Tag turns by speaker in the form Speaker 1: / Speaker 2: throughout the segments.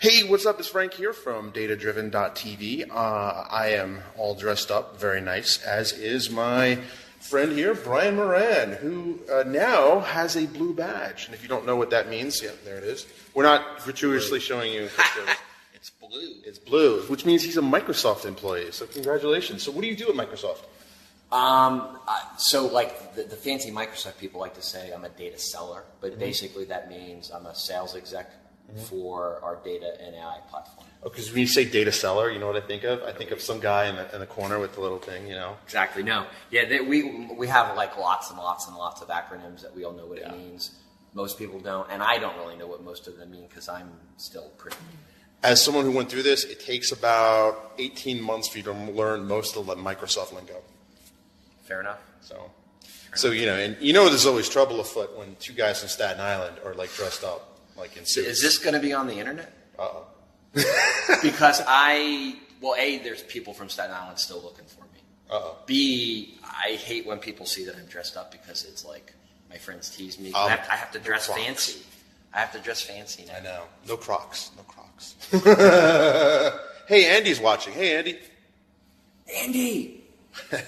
Speaker 1: Hey, what's up? It's Frank here from datadriven.tv. I am all dressed up, very nice, as is my friend here, Brian Moran, who now has a blue badge. And if you don't know what that means, yeah, there it is. We're not gratuitously showing you.
Speaker 2: It's blue.
Speaker 1: It's blue, which means he's a Microsoft employee. So congratulations. So what do you do at Microsoft?
Speaker 2: So like the fancy Microsoft people like to say I'm a data seller, but basically that means I'm a sales exec for our data and AI platform.
Speaker 1: Oh, because when you say data seller, you know what I think of? I think of some guy in the corner with the little thing, you know?
Speaker 2: Exactly. No. Yeah, we have like lots and lots and lots of acronyms that we all know what it means. Most people don't, and I don't really know what most of them mean because I'm still pretty new.
Speaker 1: As someone who went through this, it takes about 18 months for you to learn most of the Microsoft lingo.
Speaker 2: Fair enough.
Speaker 1: So you know, and you know there's always trouble afoot when two guys from Staten Island are like dressed up like in suits.
Speaker 2: Is this going to be on the internet?
Speaker 1: Uh-oh.
Speaker 2: Because A, there's people from Staten Island still looking for me.
Speaker 1: Uh-oh.
Speaker 2: B, I hate when people see that I'm dressed up because it's like my friends tease me. I have to dress fancy. I have to dress fancy now.
Speaker 1: I know. No Crocs. No Crocs. Hey, Andy's watching. Hey, Andy.
Speaker 2: Andy!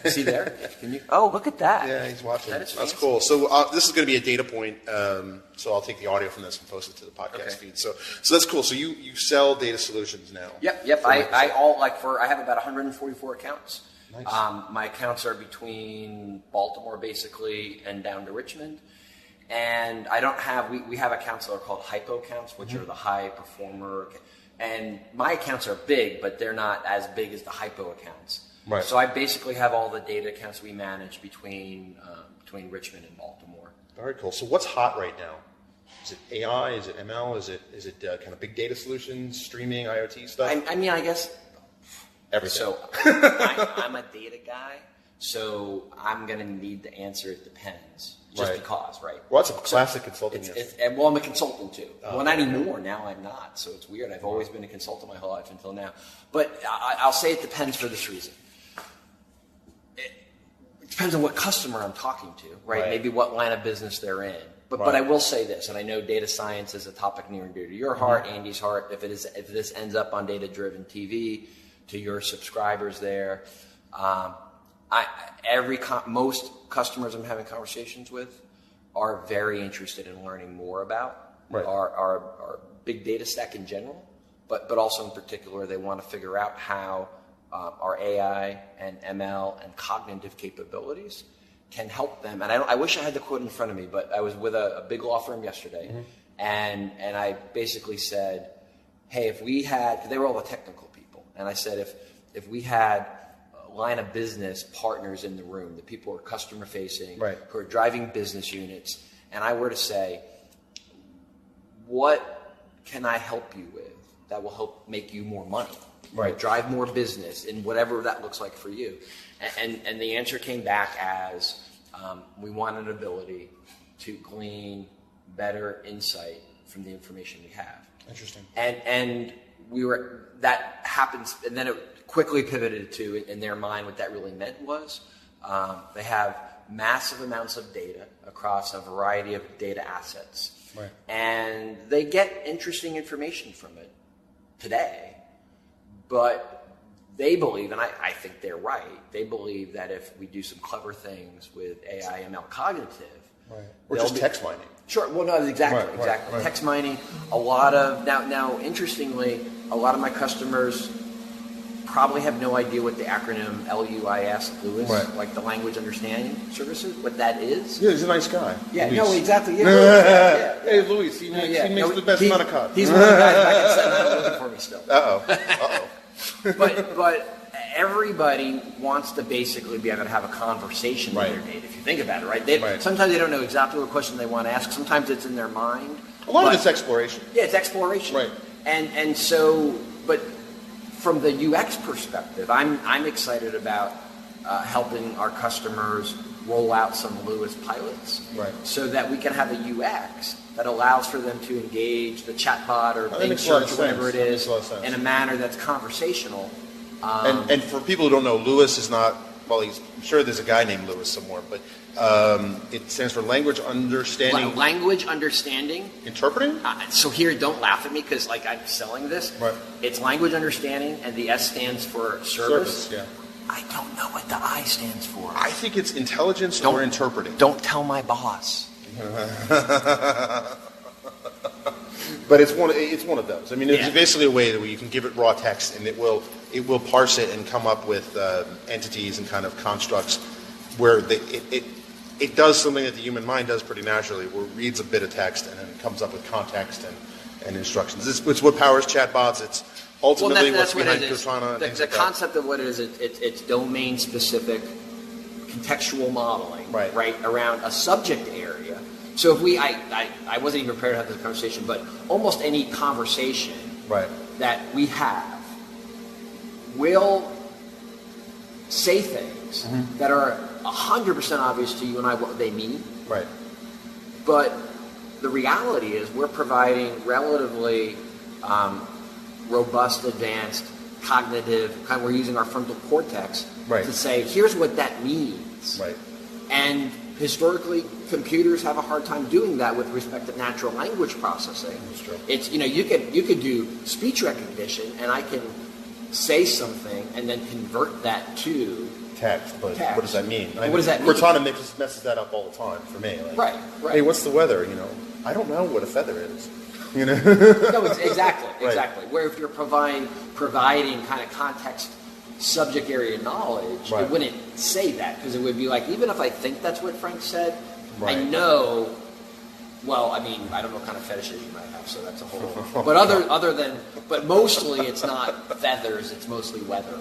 Speaker 2: Is he there? Can you? Oh, look at that.
Speaker 1: Yeah, he's watching.
Speaker 2: That's
Speaker 1: cool. So this is going to be a data point. So I'll take the audio from this and post it to the podcast feed. So that's cool. So you sell data solutions now.
Speaker 2: Yep. I have about 144 accounts.
Speaker 1: Nice.
Speaker 2: My accounts are between Baltimore basically and down to Richmond. And I don't have, we have accounts that are called hypo accounts, which are the high performer. And my accounts are big, but they're not as big as the hypo accounts.
Speaker 1: Right.
Speaker 2: So I basically have all the data accounts we manage between Richmond and Baltimore.
Speaker 1: Very cool. So what's hot right now? Is it AI? Is it ML? Is it kind of big data solutions, streaming, IoT stuff?
Speaker 2: I mean, I guess
Speaker 1: everything. So
Speaker 2: I'm a data guy, so I'm going to need the answer. It depends, just because, right?
Speaker 1: Well, that's a classic consulting answer.
Speaker 2: Well, I'm a consultant too. Well, not anymore. Now I'm not. So it's weird. I've always been a consultant my whole life until now. But I'll say it depends for this reason. It depends on what customer I'm talking to, right? Maybe what line of business they're in. But I will say this, and I know data science is a topic near and dear to your heart, Andy's heart. If this ends up on Data Driven TV, to your subscribers there, most customers I'm having conversations with are very interested in learning more about our big data stack in general, but also in particular they want to figure out how our AI and ML and cognitive capabilities can help them. And I wish I had the quote in front of me, but I was with a big law firm yesterday, and I basically said, hey, if we had, they were all the technical people, and I said, if we had line of business partners in the room, the people who are customer facing, who are driving business units, and I were to say, what can I help you with that will help make you more money? Right, drive more business in whatever that looks like for you. And the answer came back as we want an ability to glean better insight from the information we have.
Speaker 1: Interesting.
Speaker 2: And that happens, and then it quickly pivoted to, in their mind, what that really meant was they have massive amounts of data across a variety of data assets.
Speaker 1: Right. And
Speaker 2: they get interesting information from it today. But they believe, and I think they're right, they believe that if we do some clever things with AI, ML, cognitive...
Speaker 1: Or just text mining.
Speaker 2: Sure, well, no, exactly.
Speaker 1: Right.
Speaker 2: Text mining, a lot of... Now, interestingly, a lot of my customers probably have no idea what the acronym LUIS, like the language understanding services, what that is.
Speaker 1: Yeah, he's a nice guy.
Speaker 2: Yeah,
Speaker 1: Luis.
Speaker 2: No, exactly. Yeah.
Speaker 1: Hey, Luis, he makes the best amount of cuts.
Speaker 2: He's one of the guys back in Staten Island looking for me still.
Speaker 1: Uh-oh.
Speaker 2: But everybody wants to basically be able to have a conversation with their data, if you think about it, right? Sometimes they don't know exactly what question they want to ask. Sometimes it's in their mind.
Speaker 1: A lot of it's exploration.
Speaker 2: Yeah, it's exploration.
Speaker 1: Right.
Speaker 2: And so, but from the UX perspective, I'm excited about helping our customers roll out some Lewis pilots, so that we can have a UX that allows for them to engage the chatbot or Bing search or whatever it is in a manner that's conversational.
Speaker 1: And for people who don't know, Lewis is not well, I'm sure there's a guy named Lewis somewhere, but it stands for language understanding.
Speaker 2: Language understanding.
Speaker 1: Interpreting?
Speaker 2: So here, don't laugh at me because like I'm selling this.
Speaker 1: Right.
Speaker 2: It's language understanding, and the S stands for service.
Speaker 1: Yeah.
Speaker 2: I don't know what the I stands for.
Speaker 1: I think it's intelligence or interpreting.
Speaker 2: Don't tell my boss.
Speaker 1: But it's one of those. I mean, it's
Speaker 2: Yeah.
Speaker 1: basically a way that you can give it raw text, and it will parse it and come up with entities and kind of constructs where it does something that the human mind does pretty naturally, where it reads a bit of text and then comes up with context and instructions. It's what powers chatbots. It's ultimately
Speaker 2: that's
Speaker 1: what's
Speaker 2: what
Speaker 1: behind
Speaker 2: it is.
Speaker 1: Cortana.
Speaker 2: The concept of what it is, it's domain-specific contextual modeling, right, around a subject area. So if I wasn't even prepared to have this conversation, but almost any conversation that we have will say things that are 100% obvious to you and I what they mean.
Speaker 1: Right.
Speaker 2: But the reality is we're providing relatively robust, advanced, cognitive, we're using our frontal cortex to say, here's what that means.
Speaker 1: Right.
Speaker 2: And historically, computers have a hard time doing that with respect to natural language processing.
Speaker 1: That's true.
Speaker 2: It's, you could do speech recognition, and I can say something and then convert that to
Speaker 1: text. But what does that mean?
Speaker 2: What does that mean?
Speaker 1: Cortana messes that up all the time for me. Like,
Speaker 2: right.
Speaker 1: Hey, what's the weather? I don't know what a feather is.
Speaker 2: No, exactly. Where if you're providing kind of context, subject area knowledge, it wouldn't say that, because it would be like, even if I think that's what Frank said, I know. Well, I mean, I don't know what kind of fetishes you might have, so that's a whole. But mostly it's not feathers; it's mostly weather,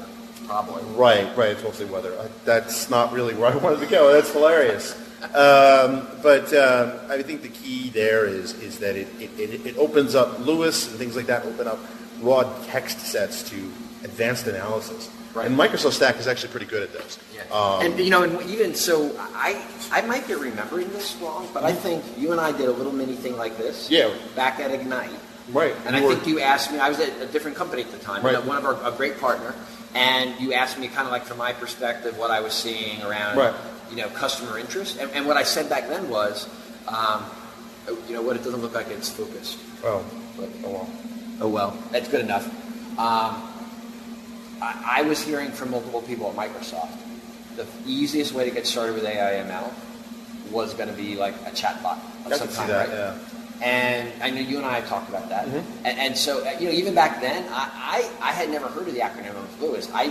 Speaker 2: probably.
Speaker 1: Right. It's mostly weather. That's not really where I wanted to go. That's hilarious. But I think the key there is that it opens up Lewis and things like that. Open up raw text sets to advanced analysis. Right. And Microsoft Stack is actually pretty good at this.
Speaker 2: Yeah. And even so, I might be remembering this wrong, but I think you and I did a little mini thing like this.
Speaker 1: Yeah.
Speaker 2: Back at Ignite.
Speaker 1: Right.
Speaker 2: And I think you asked me. I was at a different company at the time.
Speaker 1: Right.
Speaker 2: One of a great partner, and you asked me kind of like from my perspective what I was seeing around customer interest, and what I said back then was, what it doesn't look like it's focused.
Speaker 1: Oh.
Speaker 2: But, oh well, that's good enough. I was hearing from multiple people at Microsoft, the easiest way to get started with AI/ML was going to be like a chatbot of some kind, right? Yeah. And I know you and I have talked about that. And so, even back then, I had never heard of the acronym of Lewis. I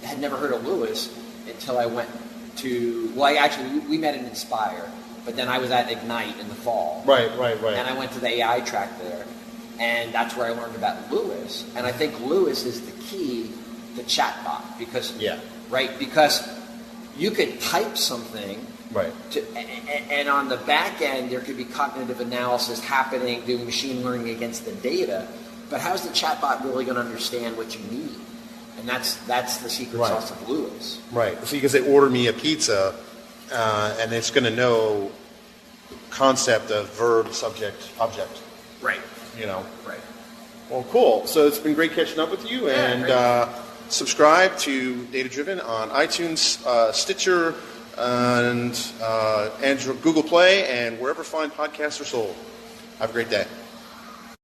Speaker 2: had never heard of Lewis until I went to, we met in Inspire, but then I was at Ignite in the fall. Right. And I went to the AI track there. And that's where I learned about Lewis. And I think Lewis is the key to chatbot because you could type something, and on the back end there could be cognitive analysis happening, doing machine learning against the data. But how's the chatbot really going to understand what you need? And that's the secret sauce of Lewis. Right.
Speaker 1: So you can say, order me a pizza, and it's going to know concept of verb, subject, object.
Speaker 2: Right.
Speaker 1: Right. Well, cool. So it's been great catching up with you, and subscribe to Data Driven on iTunes, Stitcher, and Android, Google Play, and wherever fine podcasts are sold. Have a great day.